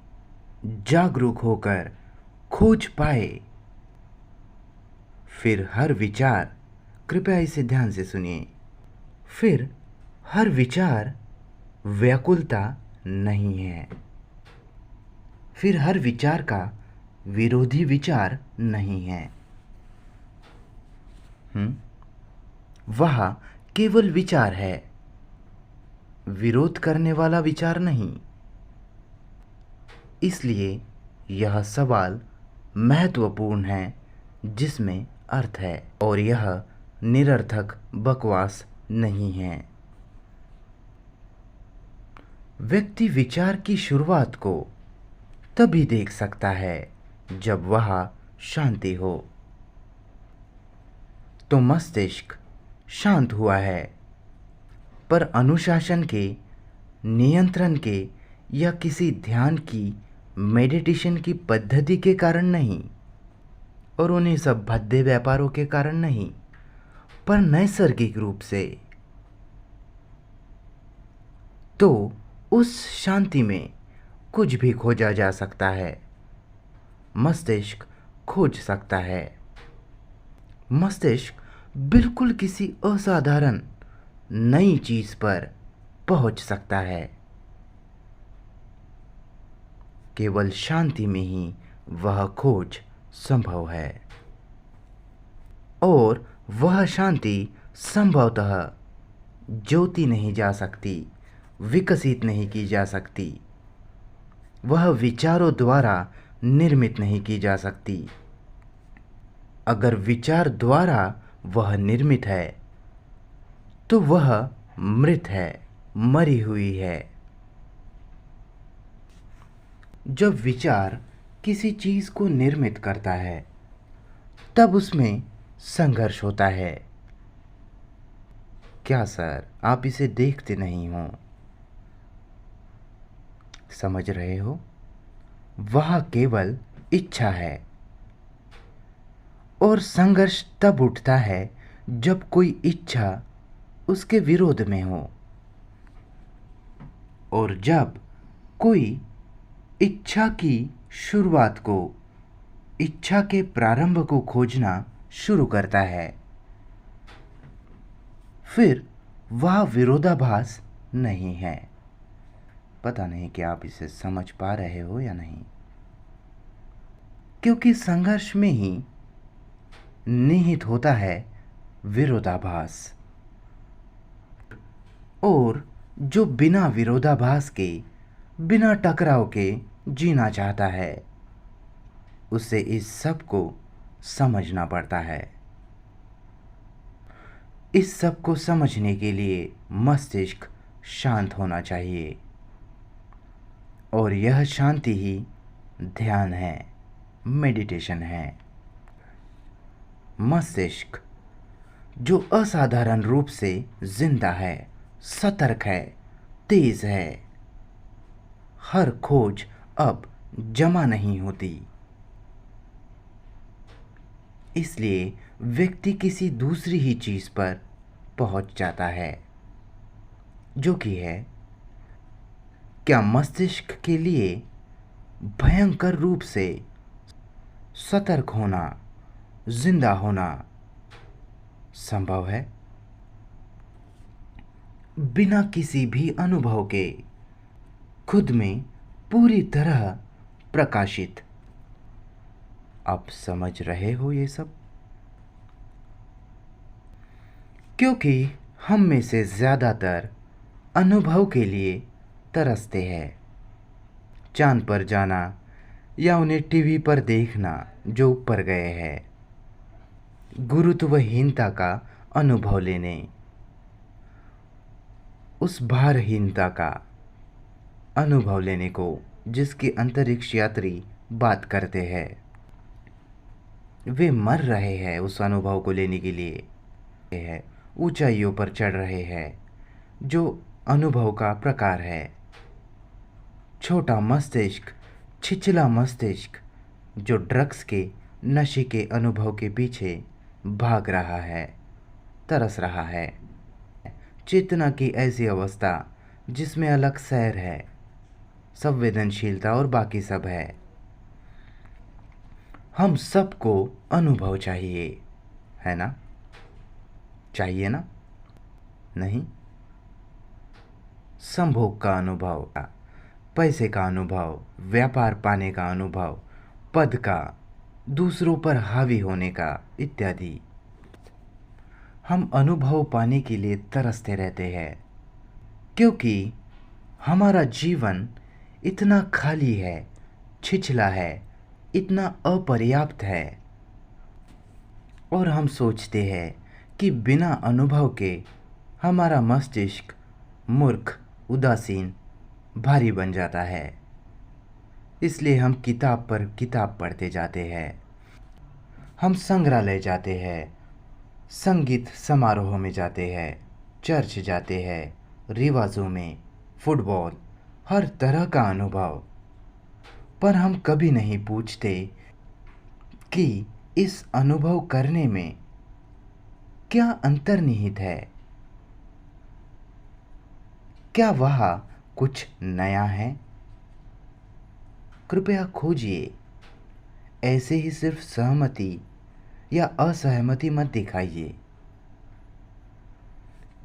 जागरूक होकर खोज पाए, फिर हर विचार, कृपया इसे ध्यान से सुनिए, फिर हर विचार व्याकुलता नहीं है, फिर हर विचार का विरोधी विचार नहीं है। वह केवल विचार है, विरोध करने वाला विचार नहीं। इसलिए यह सवाल महत्वपूर्ण है, जिसमें अर्थ है, और यह निरर्थक बकवास नहीं है। व्यक्ति विचार की शुरुआत को तभी देख सकता है जब वह शांति हो। तो मस्तिष्क शांत हुआ है, पर अनुशासन के, नियंत्रण के या किसी ध्यान की, मेडिटेशन की पद्धति के कारण नहीं, और उन्हीं सब भद्दे व्यापारों के कारण नहीं, पर नैसर्गिक रूप से। तो उस शांति में कुछ भी खोजा जा सकता है, मस्तिष्क खोज सकता है। मस्तिष्क बिल्कुल किसी असाधारण नई चीज पर पहुंच सकता है। केवल शांति में ही वह खोज संभव है, और वह शांति संभवतः ज्योति नहीं जा सकती, विकसित नहीं की जा सकती, वह विचारों द्वारा निर्मित नहीं की जा सकती। अगर विचार द्वारा वह निर्मित है तो वह मृत है, मरी हुई है। जब विचार किसी चीज को निर्मित करता है तब उसमें संघर्ष होता है। क्या सर, आप इसे देखते नहीं हो? समझ रहे हो? वह केवल इच्छा है, और संघर्ष तब उठता है जब कोई इच्छा उसके विरोध में हो, और जब कोई इच्छा की शुरुआत को, इच्छा के प्रारंभ को खोजना शुरू करता है, फिर वह विरोधाभास नहीं है। पता नहीं कि आप इसे समझ पा रहे हो या नहीं, क्योंकि संघर्ष में ही निहित होता है विरोधाभास। और जो बिना विरोधाभास के, बिना टकराव के जीना चाहता है, उसे इस सब को समझना पड़ता है। इस सब को समझने के लिए मस्तिष्क शांत होना चाहिए, और यह शांति ही ध्यान है, मेडिटेशन है। मस्तिष्क जो असाधारण रूप से जिंदा है, सतर्क है, तेज है, हर खोज अब जमा नहीं होती। इसलिए व्यक्ति किसी दूसरी ही चीज पर पहुंच जाता है, जो कि है क्या मस्तिष्क के लिए भयंकर रूप से सतर्क होना, जिंदा होना संभव है? बिना किसी भी अनुभव के, खुद में पूरी तरह प्रकाशित। आप समझ रहे हो ये सब? क्योंकि हम में से ज्यादातर अनुभव के लिए तरसते हैं। चांद पर जाना या उन्हें टीवी पर देखना जो ऊपर गए हैं, गुरुत्वहीनता का अनुभव लेने, उस भारहीनता का अनुभव लेने को जिसकी अंतरिक्ष यात्री बात करते हैं। वे मर रहे हैं उस अनुभव को लेने के लिए, है ऊंचाइयों पर चढ़ रहे हैं, जो अनुभव का प्रकार है। छोटा मस्तिष्क, छिछला मस्तिष्क जो ड्रग्स के नशे के अनुभव के पीछे भाग रहा है, तरस रहा है। चेतना की ऐसी अवस्था जिसमें अलग सैर है, संवेदनशीलता और बाकी सब है। हम सबको अनुभव चाहिए, है ना? चाहिए ना? नहीं? संभोग का अनुभव, पैसे का अनुभव, व्यापार पाने का अनुभव, पद का, दूसरों पर हावी होने का इत्यादि। हम अनुभव पाने के लिए तरसते रहते हैं, क्योंकि हमारा जीवन इतना खाली है, छिछला है, इतना अपर्याप्त है, और हम सोचते हैं कि बिना अनुभव के हमारा मस्तिष्क मूर्ख, उदासीन, भारी बन जाता है। इसलिए हम किताब पर किताब पढ़ते जाते हैं। हम संग्रहालय जाते हैं, संगीत समारोह में जाते हैं, चर्च जाते हैं, रिवाजों में, फुटबॉल, हर तरह का अनुभव। पर हम कभी नहीं पूछते कि इस अनुभव करने में क्या अंतर्निहित है। क्या वह कुछ नया है? कृपया खोजिए। ऐसे ही सिर्फ सहमति या असहमति मत दिखाइए।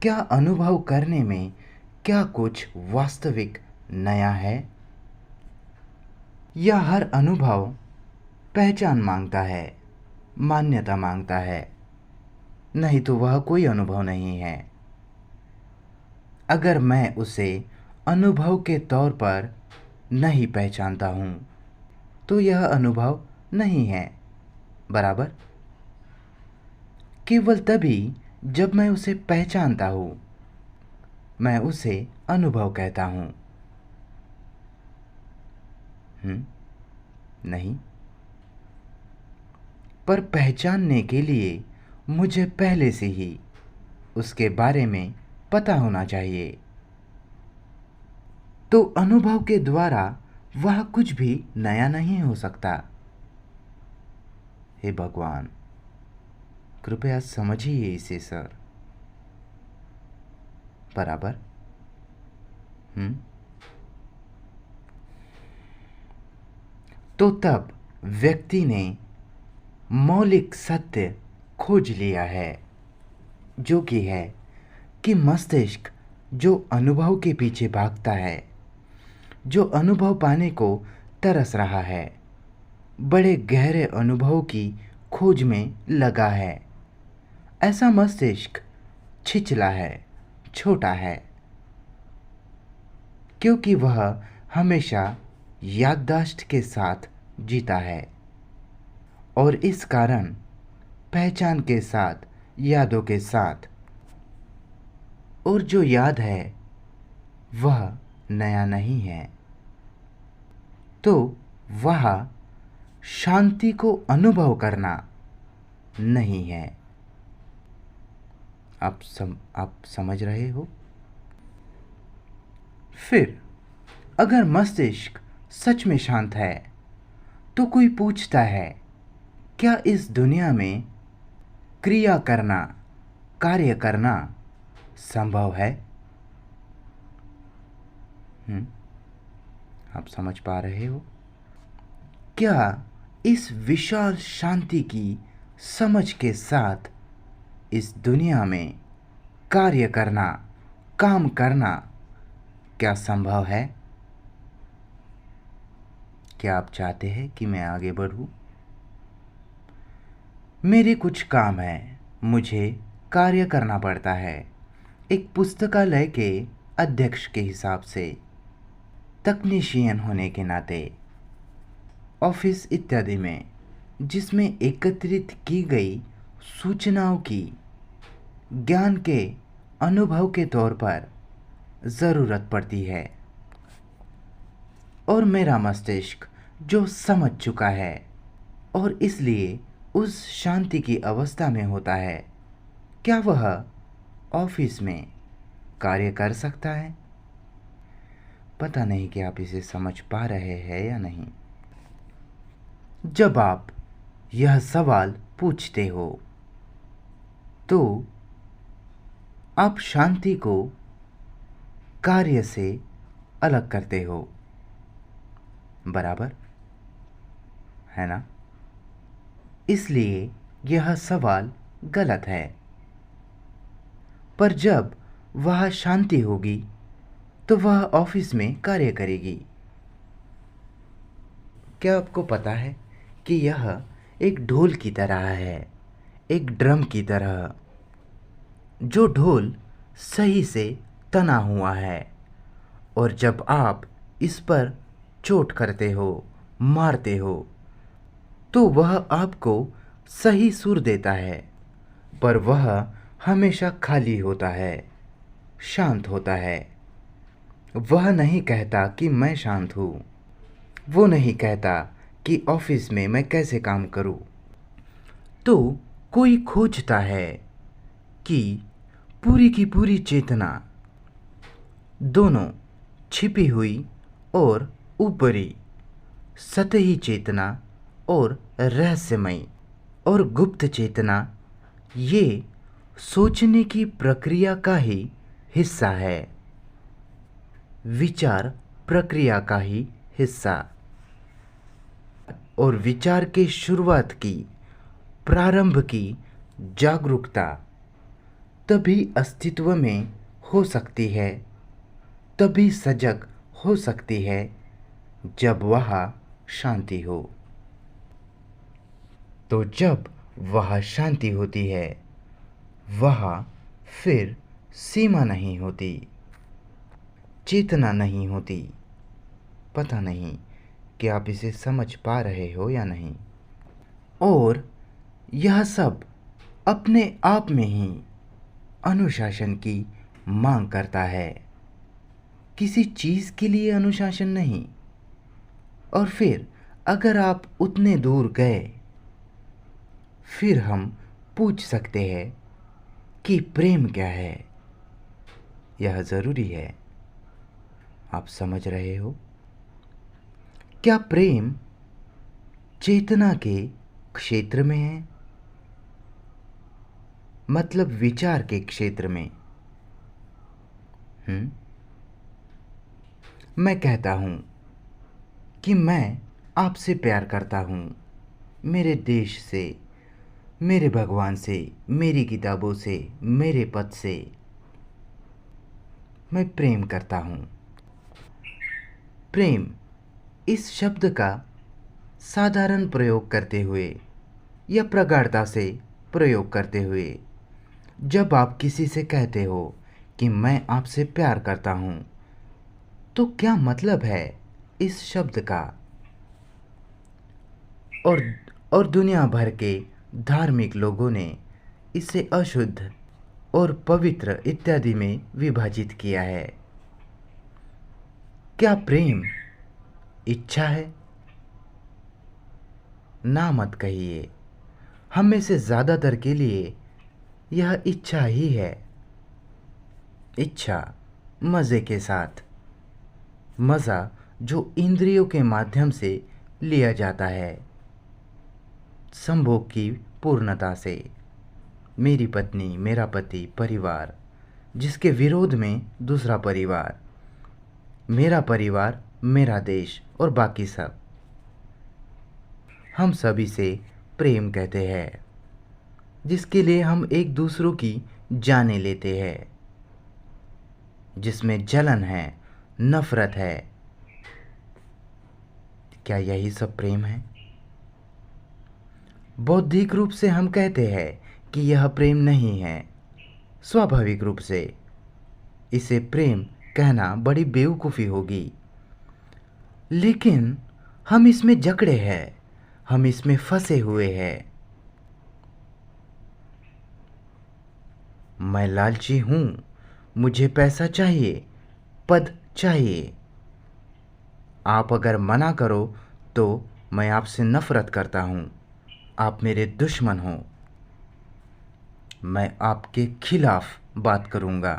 क्या अनुभव करने में क्या कुछ वास्तविक नया है? या हर अनुभव पहचान मांगता है, मान्यता मांगता है? नहीं तो वह कोई अनुभव नहीं है। अगर मैं उसे अनुभव के तौर पर नहीं पहचानता हूँ, तो यह अनुभव नहीं है, बराबर? केवल तभी जब मैं उसे पहचानता हूँ, मैं उसे अनुभव कहता हूँ। नहीं। पर पहचानने के लिए मुझे पहले से ही उसके बारे में पता होना चाहिए। तो अनुभव के द्वारा वह कुछ भी नया नहीं हो सकता। हे भगवान, कृपया समझिए इसे सर, बराबर? तो तब व्यक्ति ने मौलिक सत्य खोज लिया है, जो कि है कि मस्तिष्क जो अनुभव के पीछे भागता है, जो अनुभव पाने को तरस रहा है, बड़े गहरे अनुभव की खोज में लगा है, ऐसा मस्तिष्क छिछला है, छोटा है, क्योंकि वह हमेशा याददाश्त के साथ जीता है, और इस कारण पहचान के साथ, यादों के साथ, और जो याद है वह नया नहीं है। तो वह शांति को अनुभव करना नहीं है। आप समझ रहे हो? फिर अगर मस्तिष्क सच में शांत है, तो कोई पूछता है, क्या इस दुनिया में क्रिया करना, कार्य करना संभव है? आप समझ पा रहे हो? क्या इस विशाल शांति की समझ के साथ इस दुनिया में कार्य करना, काम करना क्या संभव है? क्या आप चाहते हैं कि मैं आगे बढ़ूं? मेरे कुछ काम है, मुझे कार्य करना पड़ता है, एक पुस्तकालय के अध्यक्ष के हिसाब से, तकनीशियन होने के नाते, ऑफिस इत्यादि में, जिसमें एकत्रित की गई सूचनाओं की ज्ञान के अनुभव के तौर पर ज़रूरत पड़ती है। और मेरा मस्तिष्क जो समझ चुका है और इसलिए उस शांति की अवस्था में होता है, क्या वह ऑफिस में कार्य कर सकता है? पता नहीं कि आप इसे समझ पा रहे हैं या नहीं। जब आप यह सवाल पूछते हो, तो आप शांति को कार्य से अलग करते हो, बराबर है ना? इसलिए यह सवाल गलत है। पर जब वह शांति होगी, तो वह ऑफिस में कार्य करेगी। क्या आपको पता है कि यह एक ढोल की तरह है, एक ड्रम की तरह, जो ढोल सही से तना हुआ है, और जब आप इस पर चोट करते हो, मारते हो, तो वह आपको सही सुर देता है, पर वह हमेशा खाली होता है, शांत होता है। वह नहीं कहता कि मैं शांत हूँ, वो नहीं कहता कि ऑफिस में मैं कैसे काम करूँ। तो कोई खोजता है कि पूरी की पूरी चेतना, दोनों छिपी हुई और ऊपरी, सतही चेतना और रहस्यमयी और गुप्त चेतना, ये सोचने की प्रक्रिया का ही हिस्सा है, विचार प्रक्रिया का ही हिस्सा। और विचार के शुरुआत की, प्रारंभ की जागरूकता तभी अस्तित्व में हो सकती है, तभी सजग हो सकती है, जब वह शांति हो। तो जब वह शांति होती है, वह फिर सीमा नहीं होती, चेतना नहीं होती। पता नहीं कि आप इसे समझ पा रहे हो या नहीं। और यह सब अपने आप में ही अनुशासन की मांग करता है, किसी चीज़ के लिए अनुशासन नहीं। और फिर अगर आप उतने दूर गए, फिर हम पूछ सकते हैं कि प्रेम क्या है। यह ज़रूरी है। आप समझ रहे हो? क्या प्रेम चेतना के क्षेत्र में है? मतलब विचार के क्षेत्र में। मैं कहता हूँ कि मैं आपसे प्यार करता हूँ, मेरे देश से, मेरे भगवान से, मेरी किताबों से, मेरे पद से मैं प्रेम करता हूँ। प्रेम इस शब्द का साधारण प्रयोग करते हुए या प्रगाढ़ता से प्रयोग करते हुए, जब आप किसी से कहते हो कि मैं आपसे प्यार करता हूँ, तो क्या मतलब है इस शब्द का? और दुनिया भर के धार्मिक लोगों ने इसे अशुद्ध और पवित्र इत्यादि में विभाजित किया है। क्या प्रेम इच्छा है? ना मत कहिए। हम में से ज़्यादातर के लिए यह इच्छा ही है। इच्छा मज़े के साथ, मज़ा जो इंद्रियों के माध्यम से लिया जाता है, संभोग की पूर्णता से। मेरी पत्नी, मेरा पति, परिवार, जिसके विरोध में दूसरा परिवार, मेरा परिवार, मेरा देश और बाकी सब। हम सभी से प्रेम कहते हैं, जिसके लिए हम एक दूसरों की जानें लेते हैं, जिसमें जलन है, नफरत है। क्या यही सब प्रेम है? बौद्धिक रूप से हम कहते हैं कि यह प्रेम नहीं है। स्वाभाविक रूप से इसे प्रेम कहना बड़ी बेवकूफ़ी होगी। लेकिन हम इसमें जकड़े हैं, हम इसमें फंसे हुए हैं। मैं लालची हूँ, मुझे पैसा चाहिए, पद चाहिए। आप अगर मना करो तो मैं आपसे नफरत करता हूँ, आप मेरे दुश्मन हो, मैं आपके खिलाफ बात करूँगा।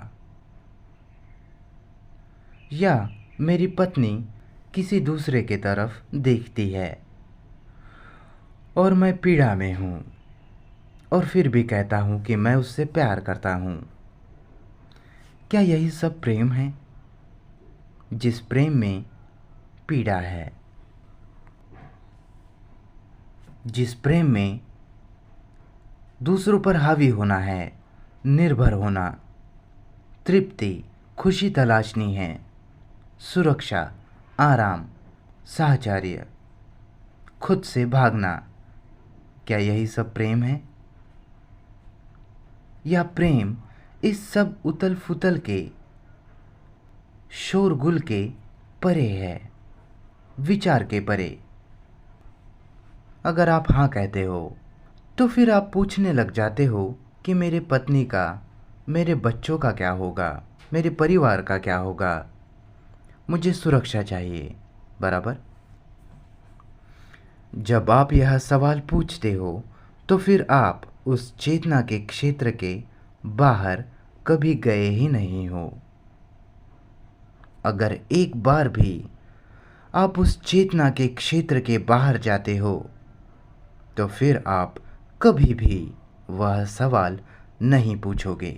या मेरी पत्नी किसी दूसरे की तरफ देखती है और मैं पीड़ा में हूँ, और फिर भी कहता हूँ कि मैं उससे प्यार करता हूँ। क्या यही सब प्रेम है? जिस प्रेम में पीड़ा है, जिस प्रेम में दूसरों पर हावी होना है, निर्भर होना, तृप्ति, खुशी तलाशनी है, सुरक्षा, आराम, साहचर्य, खुद से भागना, क्या यही सब प्रेम है? या प्रेम इस सब उतल फुतल के, शोरगुल के परे है, विचार के परे? अगर आप हाँ कहते हो तो फिर आप पूछने लग जाते हो कि मेरे पत्नी का, मेरे बच्चों का क्या होगा, मेरे परिवार का क्या होगा, मुझे सुरक्षा चाहिए, बराबर? जब आप यह सवाल पूछते हो तो फिर आप उस चेतना के क्षेत्र के बाहर कभी गए ही नहीं हो। अगर एक बार भी आप उस चेतना के क्षेत्र के बाहर जाते हो तो फिर आप कभी भी वह सवाल नहीं पूछोगे,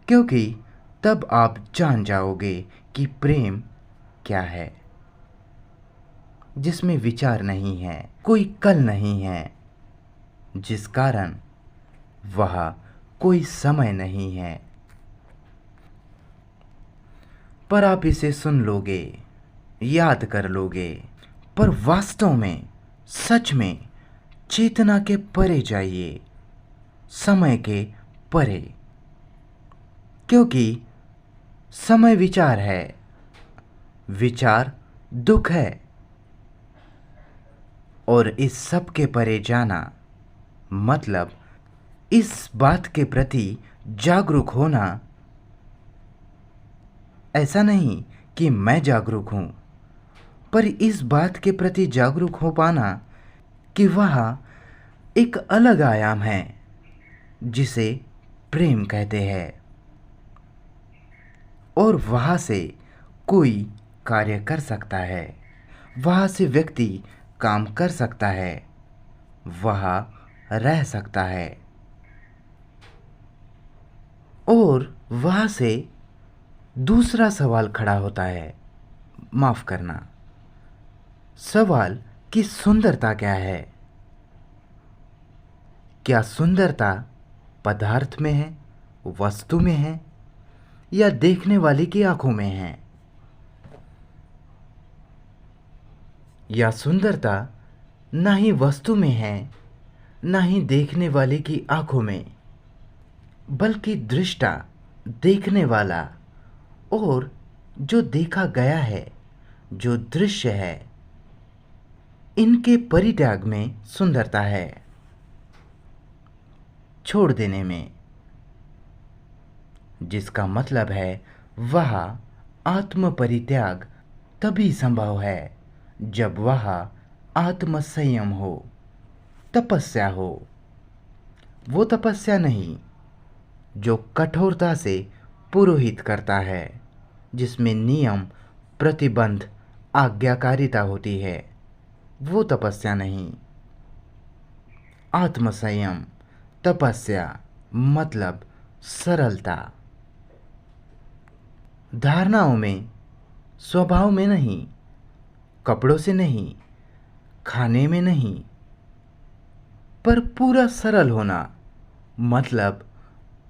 क्योंकि तब आप जान जाओगे कि प्रेम क्या है, जिसमें विचार नहीं है, कोई कल नहीं है, जिस कारण वह कोई समय नहीं है। पर आप इसे सुन लोगे, याद कर लोगे, पर वास्तव में, सच में चेतना के परे जाइए, समय के परे, क्योंकि समय विचार है, विचार दुख है, और इस सब के परे जाना मतलब इस बात के प्रति जागरूक होना। ऐसा नहीं कि मैं जागरूक हूँ, पर इस बात के प्रति जागरूक हो पाना कि वह एक अलग आयाम है जिसे प्रेम कहते हैं, और वहाँ से कोई कार्य कर सकता है, वहाँ से व्यक्ति काम कर सकता है, वहाँ रह सकता है, और वहाँ से दूसरा सवाल खड़ा होता है, माफ़ करना, सवाल कि सुंदरता क्या है? क्या सुंदरता पदार्थ में है, वस्तु में है, या देखने वाले की आंखों में है? या सुंदरता ना ही वस्तु में है, ना ही देखने वाले की आंखों में, बल्कि दृष्टा, देखने वाला, और जो देखा गया है, जो दृश्य है, इनके परित्याग में सुंदरता है, छोड़ देने में, जिसका मतलब है वह आत्म परित्याग तभी संभव है जब वह आत्म संयम हो, तपस्या हो। वो तपस्या नहीं जो कठोरता से पुरोहित करता है, जिसमें नियम, प्रतिबंध, आज्ञाकारिता होती है, वो तपस्या नहीं। आत्म संयम, तपस्या मतलब सरलता, धारणाओं में, स्वभाव में नहीं, कपड़ों से नहीं, खाने में नहीं, पर पूरा सरल होना मतलब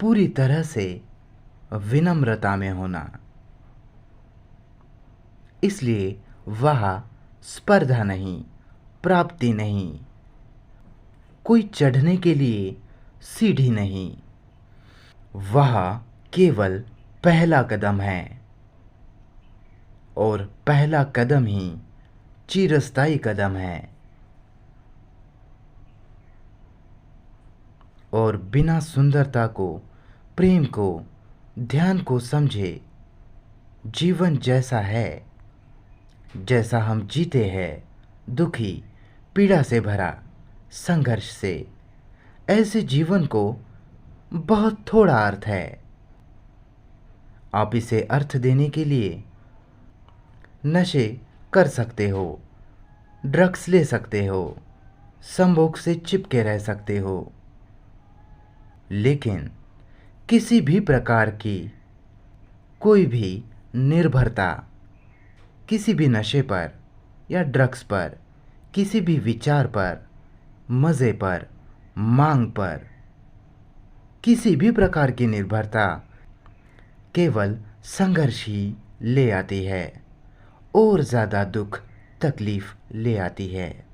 पूरी तरह से विनम्रता में होना। इसलिए वह स्पर्धा नहीं, प्राप्ति नहीं, कोई चढ़ने के लिए सीढ़ी नहीं, वह केवल पहला कदम है, और पहला कदम ही चिरस्थायी कदम है। और बिना सुंदरता को, प्रेम को, ध्यान को समझे जीवन जैसा है, जैसा हम जीते हैं, दुखी, पीड़ा से भरा, संघर्ष से, ऐसे जीवन को बहुत थोड़ा अर्थ है। आप इसे अर्थ देने के लिए नशे कर सकते हो, ड्रग्स ले सकते हो, संभोग से चिपके रह सकते हो, लेकिन किसी भी प्रकार की कोई भी निर्भरता, किसी भी नशे पर या ड्रग्स पर, किसी भी विचार पर, मज़े पर, मांग पर, किसी भी प्रकार की निर्भरता केवल संघर्ष ही ले आती है और ज़्यादा दुख तकलीफ ले आती है।